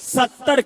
70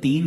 3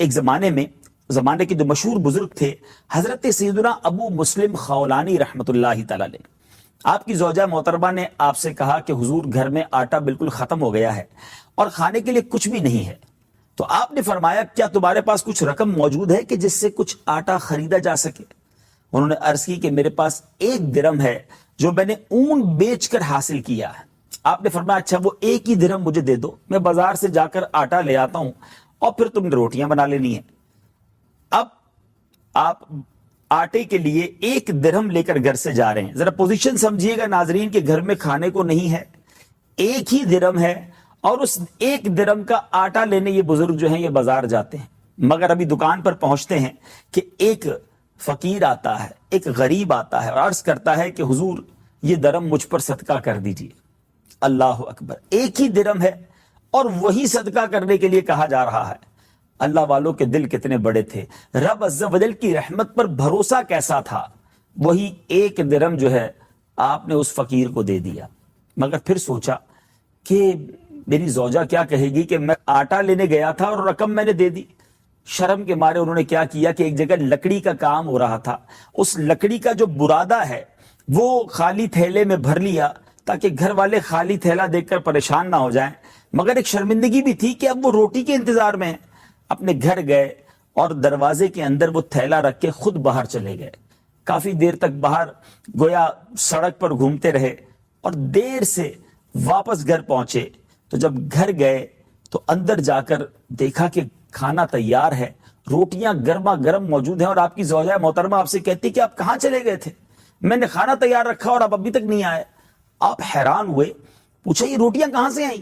ایک زمانے کے جو مشہور بزرگ تھے حضرت سیدنا ابو مسلم خولانی رحمت اللہ تعالی علیہ، آپ کی زوجہ محترمہ نے آپ سے کہا کہ حضور گھر میں آٹا بالکل ختم ہو گیا ہے اور کھانے کے لیے کچھ بھی نہیں ہے، تو آپ نے فرمایا کیا تمہارے پاس کچھ رقم موجود ہے کہ جس سے کچھ آٹا خریدا جا سکے؟ انہوں نے عرض کی کہ میرے پاس 1 درہم ہے جو میں نے اون بیچ کر حاصل کیا ہے۔ آپ نے فرمایا اچھا وہ 1 ہی درہم مجھے دے دو، میں بازار سے جا کر آٹا لے آتا ہوں اور پھر تم نے روٹیاں بنا لینی ہیں۔ اب آپ آٹے کے لیے 1 درہم لے کر گھر سے جا رہے ہیں، ذرا پوزیشن سمجھیے گا ناظرین کہ گھر میں کھانے کو نہیں ہے، 1 ہی درہم ہے اور اس 1 درہم کا آٹا لینے یہ بزرگ جو ہیں یہ بازار جاتے ہیں، مگر ابھی دکان پر پہنچتے ہیں کہ ایک فقیر آتا ہے، ایک غریب آتا ہے اور عرض کرتا ہے کہ حضور یہ درہم مجھ پر صدقہ کر دیجئے۔ اللہ اکبر، 1 ہی درہم ہے اور وہی صدقہ کرنے کے لیے کہا جا رہا ہے۔ اللہ والوں کے دل کتنے بڑے تھے، رب عز و جل کی رحمت پر بھروسہ کیسا تھا، وہی 1 درہم جو ہے آپ نے اس فقیر کو دے دیا۔ مگر پھر سوچا کہ میری زوجہ کیا کہے گی کہ میں آٹا لینے گیا تھا اور رقم میں نے دے دی۔ شرم کے مارے انہوں نے کیا کیا کہ ایک جگہ لکڑی کا کام ہو رہا تھا، اس لکڑی کا جو برادہ ہے وہ خالی تھیلے میں بھر لیا تاکہ گھر والے خالی تھیلا دیکھ کر پریشان نہ ہو جائیں، مگر ایک شرمندگی بھی تھی کہ اب وہ روٹی کے انتظار میں ہیں۔ اپنے گھر گئے اور دروازے کے اندر وہ تھیلا رکھ کے خود باہر چلے گئے، کافی دیر تک باہر گویا سڑک پر گھومتے رہے اور دیر سے واپس گھر پہنچے۔ تو جب گھر گئے تو اندر جا کر دیکھا کہ کھانا تیار ہے، روٹیاں گرما گرم موجود ہیں، اور آپ کی زوجہ محترمہ آپ سے کہتی کہ آپ کہاں چلے گئے تھے؟ میں نے کھانا تیار رکھا اور آپ ابھی تک نہیں آئے۔ آپ حیران ہوئے، پوچھا یہ روٹیاں کہاں سے آئیں؟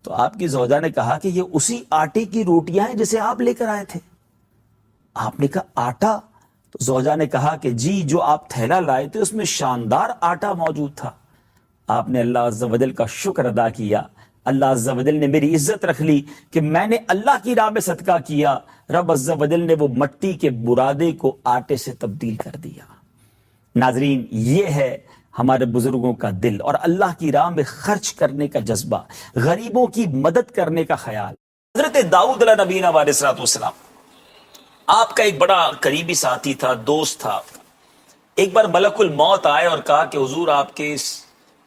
تو آپ کی زوجہ نے کہا کہ یہ اسی آٹے کی روٹیاں ہیں جسے آپ لے کر آئے تھے۔ آپ نے کہا آٹا؟ تو زوجہ نے کہا کہ جی، جو آپ تھیلا لائے تھے اس میں شاندار آٹا موجود تھا۔ آپ نے اللہ عز و جل کا شکر ادا کیا، اللہ عز و جل نے میری عزت رکھ لی کہ میں نے اللہ کی راہ میں صدقہ کیا، رب عز و جل نے وہ مٹی کے برادے کو آٹے سے تبدیل کر دیا۔ ناظرین، یہ ہے ہمارے بزرگوں کا دل اور اللہ کی راہ میں خرچ کرنے کا جذبہ، غریبوں کی مدد کرنے کا خیال۔ حضرت داؤد علیہ نبینا علیہ السلام آپ کا ایک بڑا قریبی ساتھی تھا، دوست تھا۔ ایک بار ملک الموت آئے اور کہا کہ حضور آپ کے اس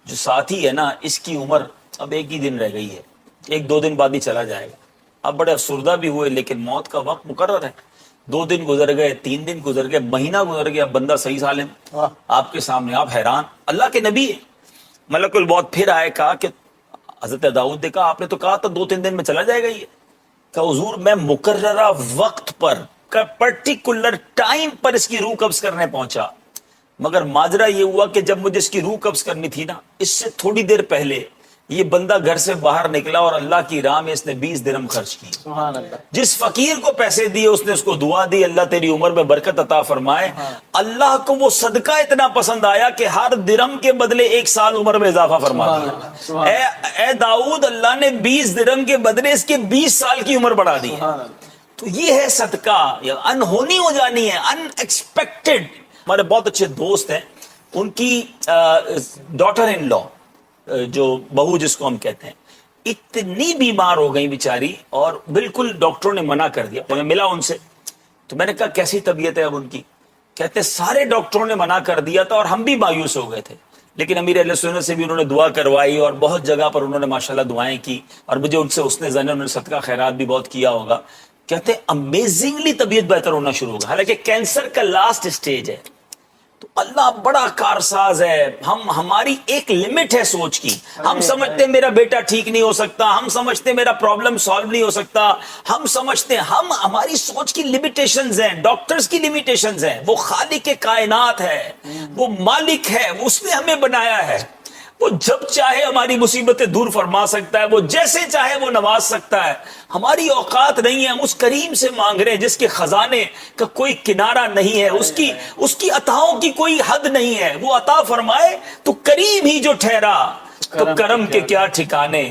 جو ساتھی ہے نا، اس کی عمر اب 1 ہی دن رہ گئی ہے، 1-2 دن بعد ہی چلا جائے گا۔ اب بڑے افسردہ بھی ہوئے، لیکن موت کا وقت مقرر ہے۔ 2 دن گزر گئے، 3 دن گزر گئے، مہینہ گزر گیا، بندہ صحیح سالم آپ کے سامنے، آپ حیران، اللہ کے نبی ہے۔ ملک الموت پھر آئے، کہا کہ حضرت داؤد نے کہا آپ نے تو کہا تھا 2-3 دن میں چلا جائے گا یہ۔ کہ حضور میں مقررہ وقت پر، پرٹیکولر ٹائم پر اس کی روح قبض کرنے پہنچا، مگر ماجرا یہ ہوا کہ جب مجھے اس کی روح قبض کرنی تھی نا، اس سے تھوڑی دیر پہلے یہ بندہ گھر سے باہر نکلا اور اللہ کی راہ میں اس نے 20 درہم خرچ کی۔ سبحان اللہ۔ جس فقیر کو پیسے دیے اس نے اس کو دعا دی، اللہ تیری عمر میں برکت عطا فرمائے۔ اللہ کو وہ صدقہ اتنا پسند آیا کہ ہر درہم کے بدلے 1 سال عمر میں اضافہ فرما دیا۔ اے داؤد، اللہ نے 20 درہم کے بدلے اس کے 20 سال کی عمر بڑھا دی۔ تو یہ ہے صدقہ، انہونی ہو جانی ہے، ان ایکسپیکٹڈ۔ ہمارے بہت اچھے دوست ہیں، ان کی ڈاٹر ان لا، جو بہو جس کو ہم کہتے ہیں، اتنی بیمار ہو گئی بیچاری، اور بالکل ڈاکٹروں نے منع کر دیا۔ میں ملا ان سے تو میں نے کہا کیسی طبیعت ہے اب ان کی؟ کہتے سارے ڈاکٹروں نے منع کر دیا تھا اور ہم بھی مایوس ہو گئے تھے، لیکن امیر اہل سنت سے بھی انہوں نے دعا کروائی اور بہت جگہ پر انہوں نے ماشاءاللہ دعائیں کی، اور مجھے ان سے حسن ظن، انہوں نے صدقہ خیرات بھی بہت کیا ہوگا۔ کہتے امیزنگلی طبیعت بہتر ہونا شروع ہوگا، حالانکہ کینسر کا لاسٹ سٹیج ہے۔ تو اللہ بڑا کارساز ہے، ہماری ایک لمٹ ہے سوچ کی۔ ہم سمجھتے ہیں میرا بیٹا ٹھیک نہیں ہو سکتا، ہم سمجھتے ہیں میرا پرابلم سالو نہیں ہو سکتا، ہم سمجھتے ہیں ہماری سوچ کی لمیٹیشنز ہیں، ڈاکٹرز کی لمیٹیشنز ہیں۔ وہ خالق کائنات ہے، وہ مالک ہے، اس نے ہمیں بنایا ہے، وہ جب چاہے ہماری مصیبتیں دور فرما سکتا ہے، وہ جیسے چاہے وہ نواز سکتا ہے۔ ہماری اوقات نہیں ہے، ہم اس کریم سے مانگ رہے ہیں جس کے خزانے کا کوئی کنارہ نہیں ہے، اس کی عطاؤں کی کوئی حد نہیں ہے۔ وہ عطا فرمائے تو کریم ہی جو ٹھہرا، تو کرم کے کیا ٹھکانے،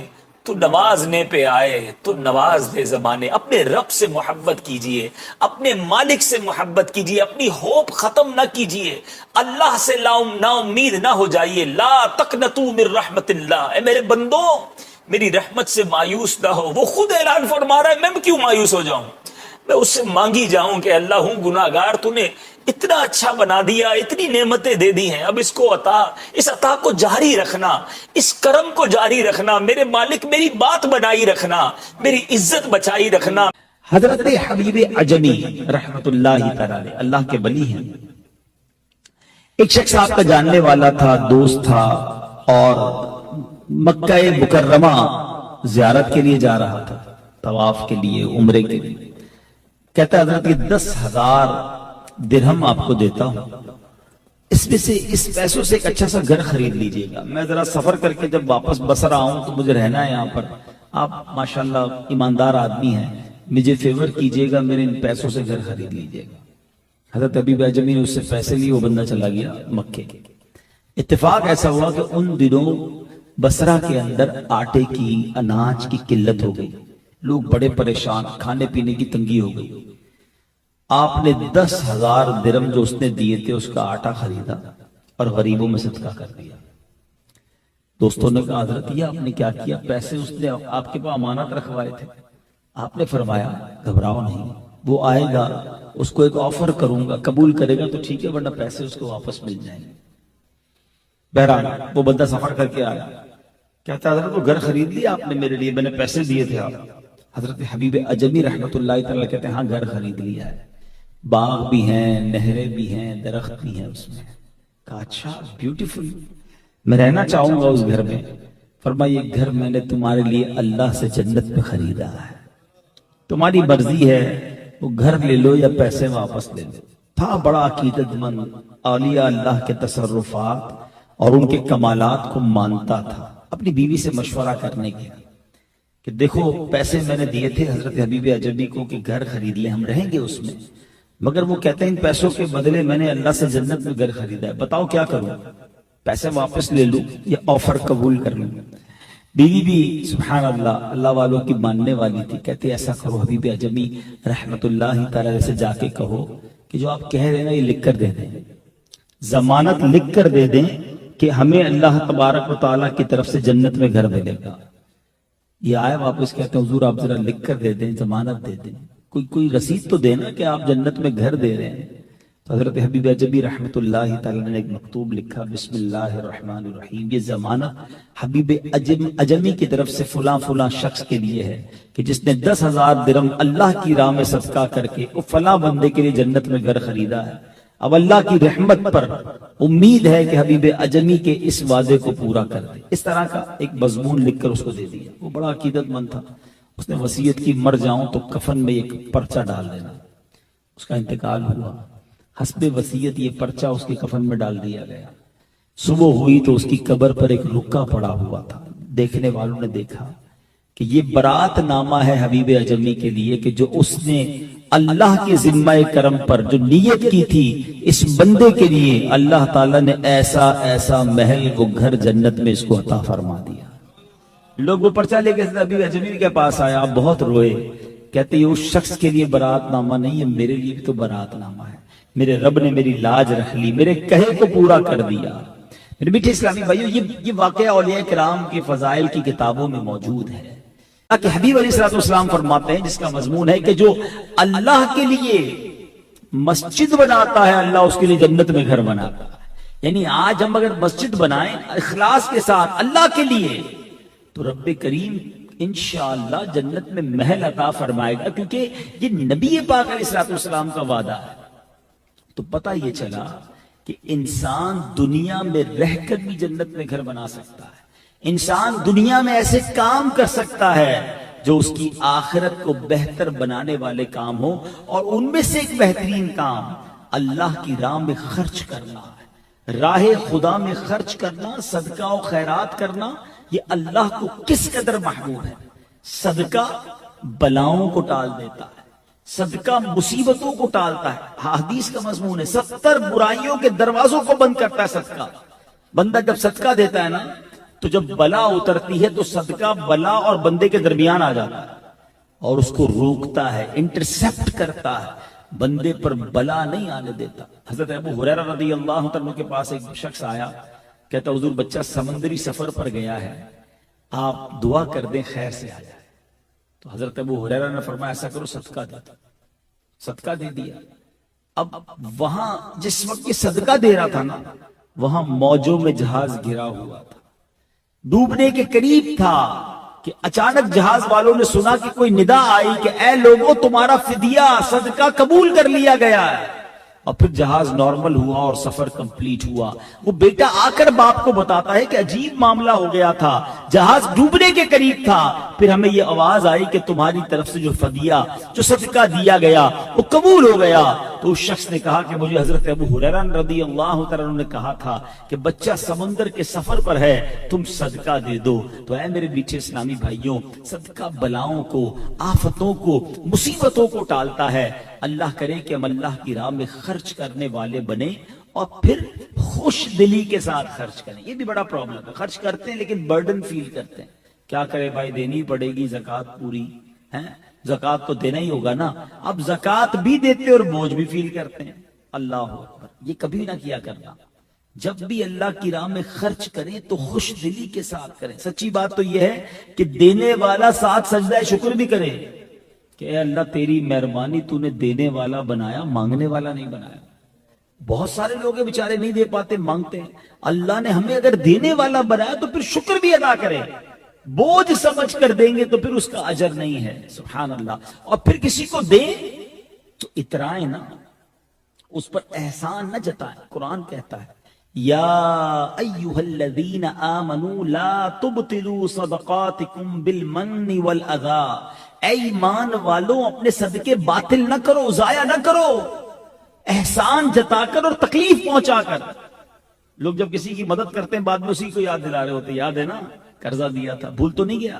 تو نوازنے پہ آئے تو نواز دے زمانے۔ اپنے رب سے محبت کیجئے، اپنے مالک سے محبت کیجئے، اپنی ہوپ ختم نہ کیجئے، اللہ سے نا امید نہ ہو جائیے۔ لا تقنطوا من رحمت اللہ، اے میرے بندو میری رحمت سے مایوس نہ ہو۔ وہ خود اعلان فرما رہا ہے، میں کیوں مایوس ہو جاؤں؟ میں اس سے مانگی جاؤں کہ اللہ ہوں گناہگار، تو نے اتنا اچھا بنا دیا، اتنی نعمتیں دے دی ہیں، اب اس کو اس عطا کو جاری رکھنا، اس کرم کو جاری رکھنا، میرے مالک میری بات بنائی رکھنا، میری عزت بچائی رکھنا۔ حضرت حبیب عجمی رحمت اللہ تعالی اللہ کے ولی ہیں، ایک شخص آپ کا جاننے والا تھا، دوست تھا، اور مکہ مکرمہ زیارت کے لیے جا رہا تھا، طواف کے لیے، عمرے کے لیے۔ کہتا ہے حضرت 10,000 درہم آپ کو دیتا ہوں، اس میں سے اس پیسوں سے ایک اچھا سا گھر خرید لیجئے گا، میں ذرا سفر کر کے جب واپس بصرہ آؤں تو مجھے رہنا ہے یہاں پر، آپ ماشاءاللہ ایماندار آدمی ہیں، مجھے فیور کیجئے گا، میرے ان پیسوں سے گھر خرید لیجئے گا۔ حضرت حبیب عجمی نے اس سے پیسے لیے، وہ بندہ چلا گیا مکے کے۔ اتفاق ایسا ہوا کہ ان دنوں بصرہ کے اندر آٹے کی، اناج کی قلت ہو گئی، لوگ بڑے پریشان، کھانے پینے کی تنگی ہو گئی۔ آپ نے 10,000 درہم جو اس نے دیے تھے اس کا آٹا خریدا اور غریبوں میں صدقہ کر دیا۔ دوستوں نے کہا حضرت یہ آپ نے کیا کیا؟ پیسے اس نے آپ کے پاس امانت رکھوائے تھے۔ آپ نے فرمایا گھبراؤ نہیں، وہ آئے گا، اس کو ایک آفر کروں گا، قبول کرے گا تو ٹھیک ہے، ورنہ پیسے اس کو واپس مل جائیں گے۔ بہرحال وہ بندہ سفر کر کے آیا، کہتا ہے حضرت وہ گھر خرید لیا آپ نے میرے لیے، میں نے پیسے دیے تھے آپ۔ حضرت حبیب عجمی رحمت اللہ تعالی کہتے ہیں ہاں گھر خرید لیا ہے، باغ بھی ہیں، نہریں بھی ہیں، درخت بھی ہیں اس میں۔ کہا اچھا، بیوٹیفل، میں رہنا چاہوں گا اس گھر میں۔ فرمایا یہ گھر میں نے تمہارے لیے اللہ سے جنت میں خریدا ہے، تمہاری مرضی ہے وہ گھر لے لو یا پیسے واپس لے لو۔ تھا بڑا عقیدت مند، اولیاء اللہ کے تصرفات اور ان کے کمالات کو مانتا تھا۔ اپنی بیوی سے مشورہ کرنے گیا کہ دیکھو پیسے میں نے دیے تھے حضرت حبیب عجمی کو کہ گھر خرید لیں، ہم رہیں گے اس میں، مگر وہ کہتے ہیں ان پیسوں کے بدلے میں نے اللہ سے جنت میں گھر خریدا ہے، بتاؤ کیا کروں؟ پیسے واپس لے لوں یا آفر قبول کر لوں؟ بیوی بھی سبحان اللہ اللہ والوں کی ماننے والی تھی، کہتے ایسا کرو حبیب عجمی رحمت اللہ تعالی سے جا کے کہو کہ جو آپ کہہ رہے ہیں نا یہ لکھ کر دے دیں، ضمانت لکھ کر دے دیں کہ ہمیں اللہ تبارک و تعالیٰ کی طرف سے جنت میں گھر ملے گا۔ یہ آئے واپس کہتے ہیں حضور آپ ذرا لکھ کر دے دیں، ضمانت دے دیں، کوئی رسید تو دینا کہ آپ جنت میں گھر دے رہے ہیں۔ تو حضرت حبیب عجمی رحمت اللہ تعالیٰ نے ایک مکتوب لکھا، بسم اللہ الرحمن الرحیم، یہ ضمانت حبیب عجمی کی طرف سے فلاں فلاں شخص کے لیے ہے کہ جس نے 10,000 درہم اللہ کی راہ میں صدقہ کر کے وہ فلاں بندے کے لیے جنت میں گھر خریدا ہے۔ اب اللہ کی رحمت پر امید ہے کہ حبیب عجمی کے اس وعدے کو پورا کر دے۔ اس طرح کا ایک مضمون لکھ کر اس کو دے دیا۔ وہ بڑا عقیدت مند تھا، اس نے وصیت کی مر جاؤں تو کفن میں ایک پرچہ ڈال دینا۔ اس کا انتقال ہوا، حسب وصیت یہ پرچہ اس کے کفن میں ڈال دیا گیا۔ صبح ہوئی تو اس کی قبر پر ایک رکا پڑا ہوا تھا۔ دیکھنے والوں نے دیکھا کہ یہ برات نامہ ہے حبیب عجمی کے لیے کہ جو اس نے اللہ کے ذمہ کرم پر جو نیت کی تھی اس بندے کے لیے، اللہ تعالیٰ نے ایسا ایسا محل وہ گھر جنت میں اس کو عطا فرما دیا۔ لوگ وہ پرچہ لے کے حبیب عجمی کے پاس آیا، آپ بہت روئے، کہتے یہ اس شخص کے لیے برات نامہ نہیں ہے، میرے لیے بھی تو برات نامہ ہے، میرے رب نے میری لاج رکھ لی، میرے کہے کو پورا کر دیا۔ میرے میٹھے اسلامی بھائیو، یہ واقعہ اولیاء کرام کے فضائل کی کتابوں میں موجود ہے کہ حبیب علیہ السلام فرماتے ہیں جس کا مضمون ہے کہ جو اللہ کے لیے مسجد بناتا ہے اللہ اس کے لیے جنت میں گھر بناتا ہے۔ یعنی آج ہم اگر مسجد بنائیں اخلاص کے ساتھ اللہ کے لیے تو رب کریم انشاءاللہ جنت میں محل عطا فرمائے گا، کیونکہ یہ نبی پاک علیہ السلام کا وعدہ ہے۔ تو پتہ یہ چلا کہ انسان دنیا میں رہ کر بھی جنت میں گھر بنا سکتا ہے، انسان دنیا میں ایسے کام کر سکتا ہے جو اس کی آخرت کو بہتر بنانے والے کام ہو، اور ان میں سے ایک بہترین کام اللہ کی راہ میں خرچ کرنا ہے، راہ خدا میں خرچ کرنا، صدقہ و خیرات کرنا۔ یہ اللہ کو کس قدر محبوب ہے۔ صدقہ بلاؤں کو ٹال دیتا ہے، صدقہ مصیبتوں کو ٹالتا ہے۔ حدیث کا مضمون ہے 70 برائیوں کے دروازوں کو بند کرتا ہے صدقہ۔ بندہ جب صدقہ دیتا ہے نا تو جب بلا اترتی ہے تو صدقہ بلا اور بندے کے درمیان آ جاتا ہے اور اس کو روکتا ہے، انٹرسپٹ کرتا ہے، بندے پر بلا نہیں آنے دیتا۔ حضرت ابو ہریرہ رضی اللہ عنہ کے پاس ایک شخص آیا، کہتا حضور بچہ سمندری سفر پر گیا ہے، آپ دعا کر دیں خیر سے آ جائے۔ تو حضرت ابو ہریرہ نے فرمایا ایسا کرو صدقہ دے دو۔ صدقہ دے دیا. اب وہاں جس وقت یہ صدقہ دے رہا تھا نا وہاں موجوں میں جہاز گھرا ہوا تھا, ڈوبنے کے قریب تھا کہ اچانک جہاز والوں نے سنا کہ کوئی ندا آئی کہ اے لوگوں تمہارا فدیہ صدقہ قبول کر لیا گیا ہے. اور پھر جہاز نارمل ہوا اور سفر کمپلیٹ ہوا. وہ بیٹا آ کر باپ کو بتاتا ہے کہ عجیب معاملہ ہو گیا تھا, جہاز ڈوبنے کے قریب تھا, پھر ہمیں یہ آواز آئی کہ تمہاری طرف سے جو فدیہ جو صدقہ دیا گیا وہ قبول ہو گیا. تو اس شخص نے کہا کہ مجھے حضرت ابو ہریرہ رضی اللہ تعالیٰ عنہ نے کہا تھا کہ بچہ سمندر کے سفر پر ہے, تم صدقہ دے دو. تو اے میرے میٹھے اسلامی بھائیوں, صدقہ بلاؤں کو, آفتوں کو, مصیبتوں کو ٹالتا ہے. اللہ کرے کہ ہم اللہ کی راہ میں خرچ کرنے والے بنے اور پھر خوش دلی کے ساتھ خرچ کریں. یہ بھی بڑا پرابلم ہے, خرچ کرتے ہیں لیکن برڈن فیل کرتے ہیں. کیا کرے بھائی, دینی پڑے گی زکوٰۃ پوری ہے, زکوٰۃ تو دینا ہی ہوگا نا. اب زکوٰۃ بھی دیتے اور بوجھ بھی فیل کرتے ہیں. اللہ اکبر, یہ کبھی نہ کیا کرنا. جب بھی اللہ کی راہ میں خرچ کریں تو خوش دلی کے ساتھ کریں. سچی بات تو یہ ہے کہ دینے والا ساتھ سجدہ شکر بھی کرے کہ اے اللہ تیری مہربانی, تو نے دینے والا بنایا, مانگنے والا نہیں بنایا. بہت سارے لوگ ہیں بیچارے نہیں دے پاتے, مانگتے ہیں. اللہ نے ہمیں اگر دینے والا بنایا تو پھر شکر بھی ادا کرے. بوجھ سمجھ کر دیں گے تو پھر اس کا اجر نہیں ہے. سبحان اللہ. اور پھر کسی کو دیں تو اترائیں نا, اس پر احسان نہ جتائیں. قرآن کہتا ہے یا ایھا الذین آمنوا لا تبطلوا صدقاتکم بالمن والاذی. اے ایمان والوں, اپنے صدقے باطل نہ کرو, ضائع نہ کرو, احسان جتا کر اور تکلیف پہنچا کر. لوگ جب کسی کی مدد کرتے ہیں بعد میں اسی کو یاد دلا رہے ہوتے, یاد ہے نا قرضہ دیا تھا, بھول تو نہیں گیا,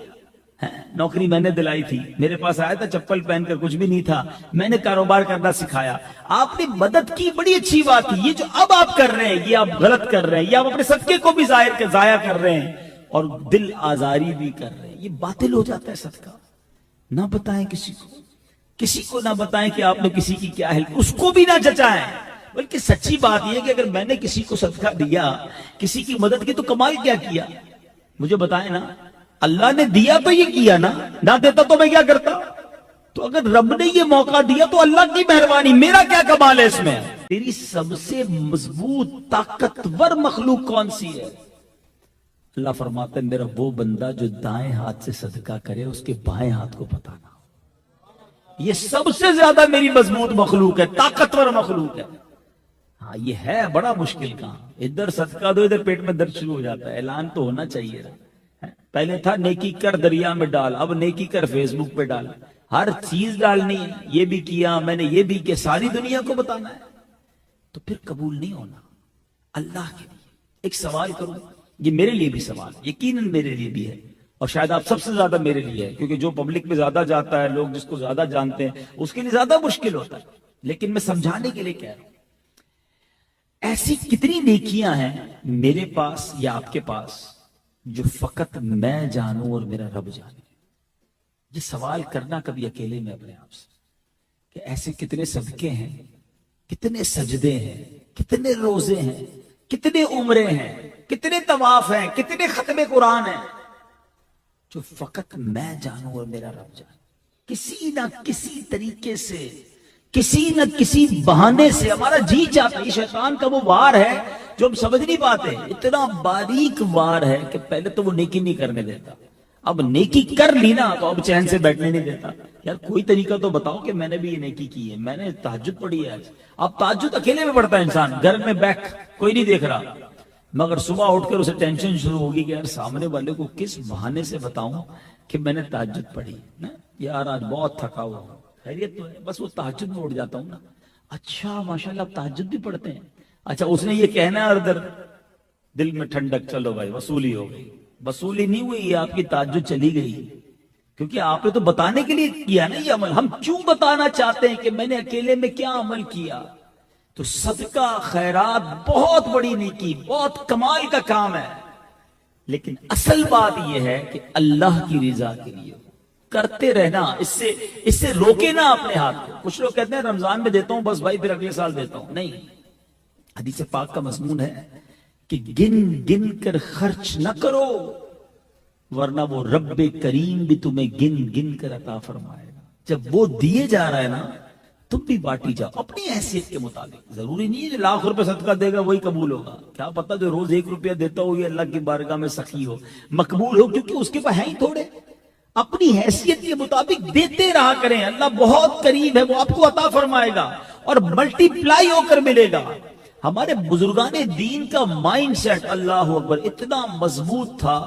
نوکری میں نے دلائی تھی, میرے پاس آیا تھا چپل پہن کر, کچھ بھی نہیں تھا, میں نے کاروبار کرنا سکھایا, آپ نے مدد کی, بڑی اچھی بات ہے. یہ جو اب آپ کر رہے ہیں یہ آپ غلط کر رہے ہیں, یہ آپ اپنے صدقے کو بھی ضائع کر رہے ہیں اور دل آزاری بھی کر رہے ہیں. یہ باطل ہو جاتا ہے صدقہ. نہ بتائیں کسی کو نہ بتائیں کہ آپ نے کسی کی کیا ہیلپ, اس کو بھی نہ جچائیں. بلکہ سچی بات یہ کہ اگر میں نے کسی کو صدقہ دیا, کسی کی مدد کی, تو کمال کیا کیا, مجھے بتائیں نا. اللہ نے دیا تو یہ کیا نا, نہ دیتا تو میں کیا کرتا. تو اگر رب نے یہ موقع دیا تو اللہ کی مہربانی, میرا کیا کمال ہے اس میں. تیری سب سے مضبوط طاقتور مخلوق کون سی ہے؟ اللہ فرماتا ہے میرا وہ بندہ جو دائیں ہاتھ سے صدقہ کرے اس کے بائیں ہاتھ کو پتہ نہ ہو. یہ سب سے زیادہ میری مضبوط مخلوق ہے, طاقتور مخلوق ہے. ہاں یہ ہے بڑا مشکل کام. ادھر صدقہ دو, ادھر پیٹ میں درد شروع ہو جاتا ہے. اعلان تو ہونا چاہیے. پہلے تھا نیکی کر دریا میں ڈال, اب نیکی کر فیس بک پہ ڈال. ہر چیز ڈالنی ہے, یہ بھی کیا میں نے, یہ بھی کہ ساری دنیا کو بتانا ہے, تو پھر قبول نہیں ہونا. اللہ کے لیے ایک سوال کروں, یہ میرے لیے بھی سوال, یقیناً میرے لیے بھی ہے, اور شاید آپ سب سے زیادہ میرے لیے ہے, کیونکہ جو پبلک میں زیادہ جاتا ہے, لوگ جس کو زیادہ جانتے ہیں, اس کے لیے زیادہ مشکل ہوتا ہے. لیکن میں سمجھانے کے لیے کہہ رہا ہوں, ایسی کتنی نیکیاں ہیں میرے پاس یا آپ کے پاس جو فقط میں جانوں اور میرا رب جانے. یہ سوال کرنا کبھی اکیلے میں اپنے آپ سے کہ ایسے کتنے صدقے ہیں, کتنے سجدے ہیں, کتنے روزے ہیں, کتنے عمرے ہیں, کتنے طواف ہیں, کتنے ختم قرآن ہیں جو فقط میں جانوں اور میرا رب جانے. کسی نہ کسی طریقے سے, کسی نہ کسی بہانے سے ہمارا جی چاہتا ہے. یہ شیطان کا وہ وار ہے جو ہم سمجھ نہیں پاتے. اتنا باریک وار ہے کہ پہلے تو وہ نیکی نہیں کرنے دیتا, اب نیکی کر لی نا تو اب چین سے بیٹھنے نہیں دیتا. یار کوئی طریقہ تو بتاؤ کہ میں نے بھی یہ نیکی کی ہے, میں نے تہجد پڑھی ہے آج. اب تہجد اکیلے میں پڑھتا ہے انسان, گھر میں بیٹھ کوئی نہیں دیکھ رہا, مگر صبح اٹھ کر اسے ٹینشن شروع ہوگی کہ یار سامنے والے کو کس بہانے سے بتاؤں کہ میں نے تہجد پڑھی. یار آج بہت تھکا ہوا ہوں, خیریت تو ہے, بس وہ تہجد میں اٹھ جاتا ہوں نا. اچھا ماشاءاللہ آپ تہجد بھی پڑھتے ہیں. اچھا اس نے یہ کہنا ہے اور ادھر دل میں ٹھنڈک, چلو بھائی وصولی ہو گئی. وصولی نہیں ہوئی, یہ آپ کی تہجد چلی گئی, کیونکہ آپ نے تو بتانے کے لیے کیا نا یہ عمل. ہم کیوں بتانا چاہتے ہیں کہ میں نے اکیلے میں کیا عمل کیا. تو صدقہ خیرات بہت بڑی نیکی, بہت کمال کا کام ہے, لیکن اصل بات یہ ہے کہ اللہ کی رضا کے لیے کرتے رہنا. اس سے روکے نا اپنے ہاتھ کو. کچھ لوگ کہتے ہیں رمضان میں دیتا ہوں بس بھائی پھر اگلے سال دیتا ہوں. نہیں, حدیث پاک کا مضمون ہے کہ گن گن کر خرچ نہ کرو ورنہ وہ رب کریم بھی تمہیں گن گن کر عطا فرمائے گا. جب وہ دیے جا رہا ہے نا تم بھی بانٹی جاؤ اپنی حیثیت کے مطابق. ضروری نہیں ہے جو لاکھ روپے صدقہ دے گا وہی قبول ہوگا. کیا پتا جو روز 1 روپیہ دیتا ہو یہ اللہ کی بارگاہ میں سخی ہو, مقبول ہو, کیونکہ اس کے پاس ہے ہی تھوڑے. اپنی حیثیت کے مطابق دیتے رہا کریں, اللہ بہت قریب ہے, وہ آپ کو عطا فرمائے گا اور ملٹی پلائی ہو کر ملے گا. ہمارے بزرگان دین کا مائنڈ سیٹ اللہ اکبر اتنا مضبوط تھا,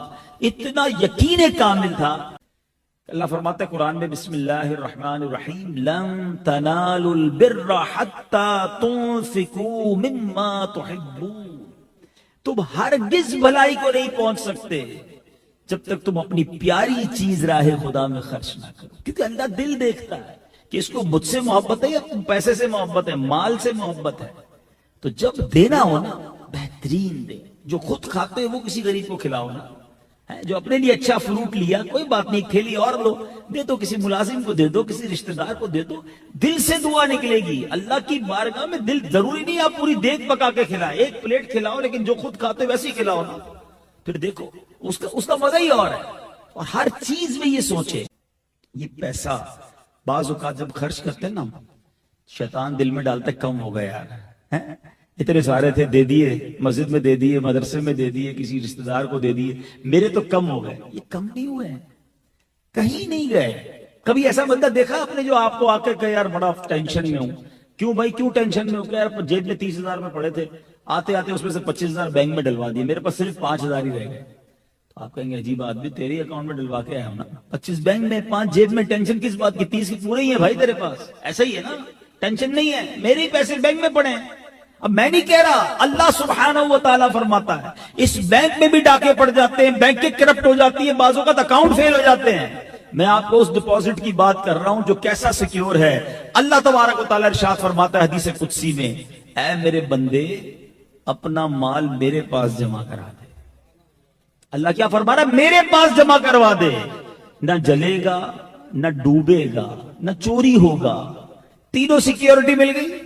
اتنا یقین کامل تھا. اللہ فرماتا ہے قرآن میں بسم اللہ الرحمن الرحیم لن تنالوا البر حتی تنفقوا مما تحبون. تم ہرگز بھلائی کو نہیں پہنچ سکتے جب تک تم اپنی پیاری چیز راہ خدا میں خرچ نہ کرو, کیونکہ اللہ دل دیکھتا ہے کہ اس کو مجھ سے محبت ہے یا پیسے سے محبت ہے, مال سے محبت ہے. تو جب دینا ہو نا بہترین دے. جو خود کھاتے ہیں وہ کسی غریب کو کھلاؤ نا, جو اپنے لیے اچھا فروٹ لیا کوئی بات نہیں, تھیلی اور لو دے دو, کسی ملازم کو دے دو, کسی رشتہ دار کو دے دو, دل سے دعا نکلے گی. اللہ کی بارگاہ میں دل ضروری نہیں آپ پوری دیگ پکا کے کھلائیں, 1 پلیٹ کھلاؤ لیکن جو خود کھاتے ویسے ہی کھلاؤ نا, پھر دیکھو اس کا مزہ ہی اور ہے. اور ہر چیز میں یہ سوچے, یہ پیسہ بعض اوقات جب خرچ کرتے ہیں نا شیطان دل میں ڈالتا ہے کم ہو گیا یار, اتنے سارے تھے دے دیے, مسجد میں دے دیے, مدرسے میں دے دیے, کسی رشتہ دار کو دے دیے, میرے تو کم ہو گئے. یہ کم نہیں ہوئے, کہیں نہیں گئے. کبھی ایسا بندہ دیکھا آپ نے جو آپ کو آ کے کہا یار بڑا ٹینشن میں ہوں, کیوں بھائی کیوں ٹینشن میں ہو, کہ یار جیب میں 30,000 میں پڑے تھے, آتے آتے اس میں سے 25,000 بینک میں ڈلوا دیے, میرے پاس صرف 5,000 ہی رہ گئے. تو آپ کہیں گے عجیب آدمی, تیرے اکاؤنٹ میں ڈلوا کے آیا ہوں نا, 25 بینک میں 5 جیب میں, ٹینشن کس بات کی, 30 کی پورے ہی ہے بھائی تیرے پاس. ایسا ہی ہے نا, ٹینشن نہیں ہے, میرے ہی پیسے بینک میں پڑے ہیں. اب میں نہیں کہہ رہا, اللہ سبحانہ و تعالیٰ فرماتا ہے اس بینک میں بھی ڈاکے پڑ جاتے ہیں, بینک کے کرپٹ ہو جاتی ہے, بعضوں کا اکاؤنٹ فیل ہو جاتے ہیں. میں آپ کو اس ڈپازٹ کی بات کر رہا ہوں جو کیسا سیکیور ہے. اللہ تبارک و تعالیٰ ارشاد فرماتا ہے حدیث قدسی میں, اے میرے بندے اپنا مال میرے پاس جمع کرا دے. اللہ کیا فرما رہا ہے, میرے پاس جمع کروا دے, نہ جلے گا, نہ ڈوبے گا, نہ چوری ہوگا, تینوں سیکیورٹی مل گئی.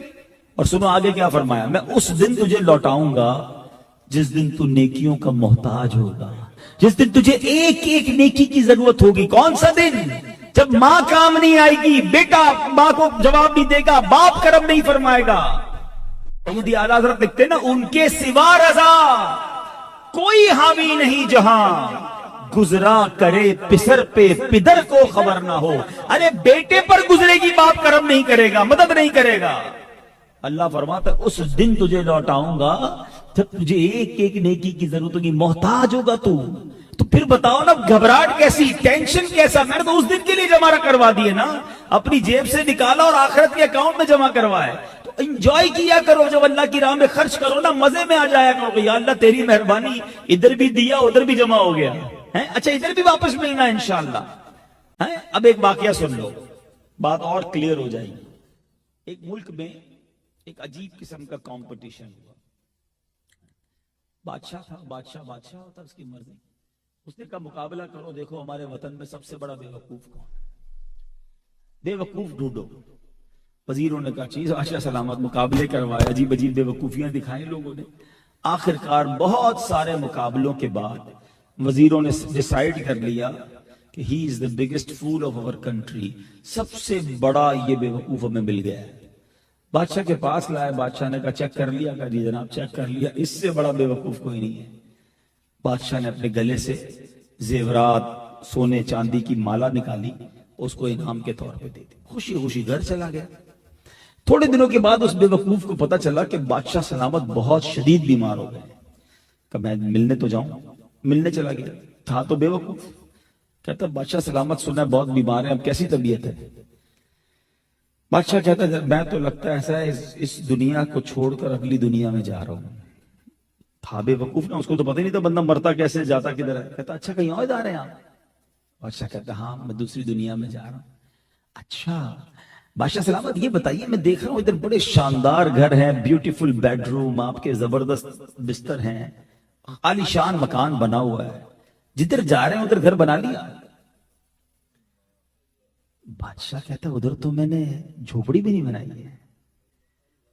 اور سنو آگے کیا فرمایا, میں اس دن تجھے لوٹاؤں گا جس دن تو نیکیوں کا محتاج ہوگا, جس دن تجھے ایک ایک نیکی کی ضرورت ہوگی. کون سا دن؟ جب ماں کام نہیں آئے گی, بیٹا ماں کو جواب نہیں دے گا, باپ کرم نہیں فرمائے گا. سیدی اعلیٰ حضرت لکھتے نا, ان کے سوا رضا کوئی حامی نہیں جہاں, گزرا کرے پسر پہ پدر کو خبر نہ ہو. ارے بیٹے پر گزرے گی, باپ کرم نہیں کرے گا, مدد نہیں کرے گا. اللہ فرماتا ہے اس دن تجھے لوٹاؤں گا جب تجھے ایک ایک نیکی کی ضرورت ہوگی, محتاج ہوگا تو پھر بتاؤ نا گھبراہٹ کیسی, ٹینشن کیسا. میں نے تو اس دن کے لیے جمع کروا دیے نا, اپنی جیب سے نکالا اور آخرت کے اکاؤنٹ میں جمع کروائے. تو انجوائے کیا کرو, جب اللہ کی راہ میں خرچ کرو نا مزے میں آ جایا کرو کہ یا اللہ تیری مہربانی, ادھر بھی دیا ادھر بھی جمع ہو گیا, اچھا ادھر بھی واپس ملنا انشاءاللہ. اب ایک واقعہ سن لو, بات اور کلیئر ہو جائے گی. ایک ملک میں ایک عجیب قسم کا کمپٹیشن ہوا. بادشاہ تھا, بادشاہ ہوتا اس کی مرضی. اس نے کہا مقابلہ کرو, دیکھو ہمارے وطن میں سب سے بڑا بے وقوف کون ہے, بے وقوف ڈھونڈو. وزیروں نے کہا چیز بادشاہ سلامت, مقابلے کروائے, عجیب عجیب بے وقوفیاں دکھائیں لوگوں نے. آخرکار بہت سارے مقابلوں کے بعد وزیروں نے ڈیسائیڈ کر لیا کہ ہی از the biggest fool of our country, سب سے بڑا یہ بے وقوف ہمیں مل گیا ہے. بادشاہ کے پاس لائے, بادشاہ نے کہا چیک کر لیا, کہا جی جناب چیک کر لیا, اس سے بڑا بے وقوف کوئی نہیں ہے. بادشاہ نے اپنے گلے سے زیورات, سونے چاندی کی مالا نکالی, اس کو انعام کے طور پہ دے دی, خوشی خوشی گھر چلا گیا. تھوڑے دنوں کے بعد اس بے وقوف کو پتا چلا کہ بادشاہ سلامت بہت شدید بیمار ہو گئے. کہ میں ملنے تو جاؤں, ملنے چلا گیا. تھا تو بے وقوف, کہتا بادشاہ سلامت سنا ہے بہت بیمار ہے, اب کیسی طبیعت ہے. بادشاہ کہتا ہے میں تو لگتا ہے ایسا ہے اس دنیا کو چھوڑ کر اگلی دنیا میں جا رہا ہوں. تھا بے وقوف نا, اس کو تو پتہ نہیں تھا بندہ مرتا کیسے, جاتا کدھر ہے. کہتا اچھا کہیں اور جا رہے ہیں آپ؟ بادشاہ کہتا ہاں میں دوسری دنیا میں جا رہا ہوں. اچھا بادشاہ سلامت یہ بتائیے, میں دیکھ رہا ہوں ادھر بڑے شاندار گھر ہیں, بیوٹیفل بیڈ روم, آپ کے زبردست بستر ہیں, عالی شان مکان بنا ہوا ہے, جدھر جا رہے ہیں ادھر گھر بنا لیا؟ بادشاہ کہتا ہے ادھر تو میں نے جھوپڑی بھی نہیں بنائی ہے.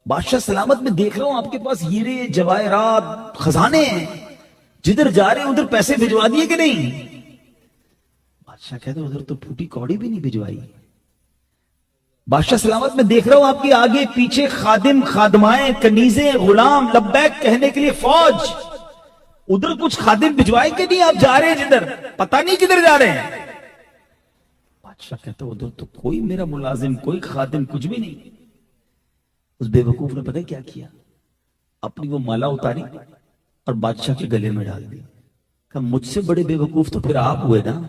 بادشاہ سلامت میں دیکھ رہا ہوں آپ کے پاس ہیرے جواہرات خزانے ہیں, جدھر جا رہے ہیں ادھر پیسے بھجوا دیے کہ نہیں؟ بادشاہ کہتا ہے ادھر تو پھوٹی کوڑی بھی نہیں بھجوائی. بادشاہ سلامت میں دیکھ رہا ہوں آپ کے آگے پیچھے خادم خادمائیں کنیزیں غلام لبیک کہنے کے لیے فوج. ادھر کچھ خادم بھجوائے کہ نہیں آپ جا رہے ہیں جدھر پتہ نہیں کدھر جا رہے ہیں. بادشاہ کہتا ہے ادھر تو کوئی میرا ملازم کوئی خادم کچھ بھی نہیں. اس بے وقوف نے پتہ کیا کیا, اپنی وہ مالا اتاری اور بادشاہ کے گلے میں ڈال دی. کہ مجھ سے بڑے بے وقوف تو پھر آپ ہوئے نا.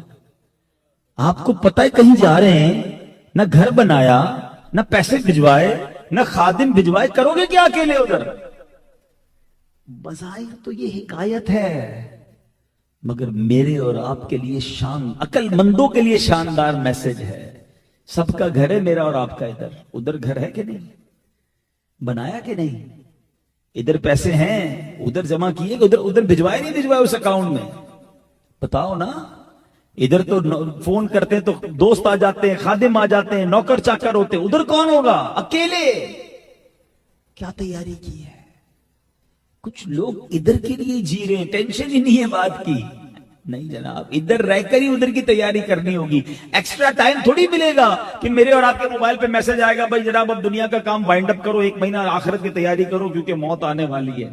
آپ کو پتہ ہے کہیں جا رہے ہیں, نہ گھر بنایا نہ پیسے بھجوائے نہ خادم بھجوائے, کرو گے کیا اکیلے ادھر؟ بظاہر تو یہ حکایت ہے مگر میرے اور آپ کے لیے عقل مندوں کے لیے شاندار میسج ہے. سب کا گھر ہے, میرا اور آپ کا ادھر گھر ہے کہ نہیں, بنایا کہ نہیں, ادھر پیسے ہیں ادھر جمع کیے, ادھر بھجوائے نہیں بھجوائے اس اکاؤنٹ میں, بتاؤ نا. ادھر تو فون کرتے ہیں تو دوست آ جاتے ہیں, خادم آ جاتے ہیں, نوکر چاکر ہوتے ہیں, ادھر کون ہوگا اکیلے. کیا تیاری کی ہے؟ کچھ لوگ ادھر کے لیے جی رہے ہیں, ٹینشن ہی نہیں ہے بات کی. نہیں جناب, ادھر رہ کر ہی ادھر کی تیاری کرنی ہوگی. ایکسٹرا ٹائم تھوڑی ملے گا کہ میرے اور آپ کے موبائل پہ میسج آئے گا بھائی جناب اب دنیا کا کام وائنڈ اپ کرو, 1 مہینہ آخرت کی تیاری کرو کیونکہ موت آنے والی ہے.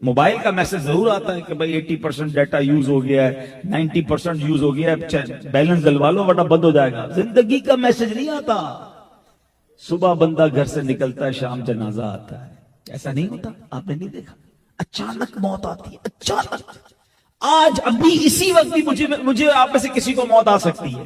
موبائل کا میسج ضرور آتا ہے کہ بھائی 80% ڈیٹا یوز ہو گیا ہے, 90% یوز ہو گیا ہے, بیلنس ڈلوا لو ورنہ بند ہو جائے گا. زندگی کا میسج نہیں آتا. صبح بندہ گھر سے نکلتا ہے, شام جنازہ آتا ہے. ایسا نہیں ہوتا؟ آپ نے نہیں دیکھا؟ اچانک موت آتی ہے, اچانک. آج ابھی اسی وقت بھی مجھے آپ میں سے کسی کو موت آ سکتی ہے.